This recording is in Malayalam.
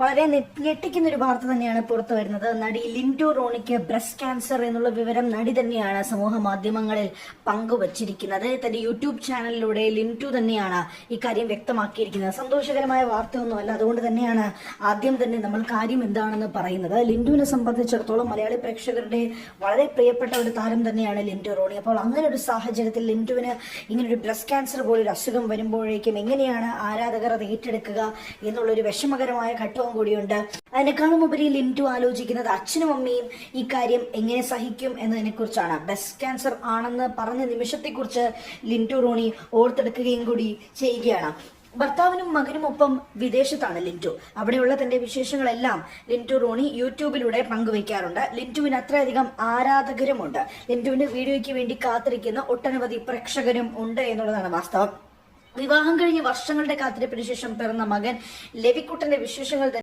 വളരെ ഞെട്ടിക്കുന്ന ഒരു വാർത്ത തന്നെയാണ് പുറത്തു വരുന്നത്. നടി ലിൻഡോ റോണിക്ക് ബ്രസ്റ്റ് ക്യാൻസർ എന്നുള്ള വിവരം നടി തന്നെയാണ് സമൂഹ മാധ്യമങ്ങളിൽ പങ്കുവച്ചിരിക്കുന്നത്. തന്റെ യൂട്യൂബ് ചാനലിലൂടെ ലിൻഡോ തന്നെയാണ് ഇക്കാര്യം വ്യക്തമാക്കിയിരിക്കുന്നത്. സന്തോഷകരമായ വാർത്തയൊന്നുമല്ല, അതുകൊണ്ട് തന്നെയാണ് ആദ്യം തന്നെ നമ്മൾ കാര്യം എന്താണെന്ന് പറയുന്നത്. ലിൻഡോനെ സംബന്ധിച്ചിടത്തോളം മലയാളി പ്രേക്ഷകരുടെ വളരെ പ്രിയപ്പെട്ട ഒരു താരം തന്നെയാണ് ലിൻഡോ റോണി. അപ്പോൾ അങ്ങനെ ഒരു സാഹചര്യത്തിൽ ലിൻഡോവിന് ഇങ്ങനൊരു ബ്രസ്റ്റ് ക്യാൻസർ പോലൊരു അസുഖം വരുമ്പോഴേക്കും എങ്ങനെയാണ് ആരാധകർ അത് ഏറ്റെടുക്കുക എന്നുള്ളൊരു വിഷമകരമായ ഘട്ടം കൂടിയുണ്ട്. അതിനേക്കാളും ഉപരി ലിൻഡോ ആലോചിക്കുന്നത് അച്ഛനും അമ്മയും ഈ കാര്യം എങ്ങനെ സഹിക്കും എന്നതിനെ കുറിച്ചാണ്. ബ്രസ്റ്റ് ക്യാൻസർ ആണെന്ന് പറഞ്ഞ നിമിഷത്തെക്കുറിച്ച് ലിൻഡോ റോണി ഓർത്തെടുക്കുകയും കൂടി ചെയ്യുകയാണ്. ഭർത്താവിനും മകനും ഒപ്പം വിദേശത്താണ് ലിൻഡോ. അവിടെയുള്ള തന്റെ വിശേഷങ്ങളെല്ലാം ലിൻഡോ റോണി യൂട്യൂബിലൂടെ പങ്കുവയ്ക്കാറുണ്ട്. ലിൻഡോവിന് അത്രയധികം ആരാധകരുമുണ്ട്. ലിൻഡോവിന്റെ വീഡിയോയ്ക്ക് വേണ്ടി കാത്തിരിക്കുന്ന ഒട്ടനവധി പ്രേക്ഷകരും ഉണ്ട് എന്നുള്ളതാണ് വാസ്തവം. വിവാഹം കഴിഞ്ഞ് വർഷങ്ങളുടെ കാത്തിരിപ്പിന് ശേഷം പിറന്ന മകൻ ലവിക്കുട്ടന്റെ വിശേഷങ്ങൾ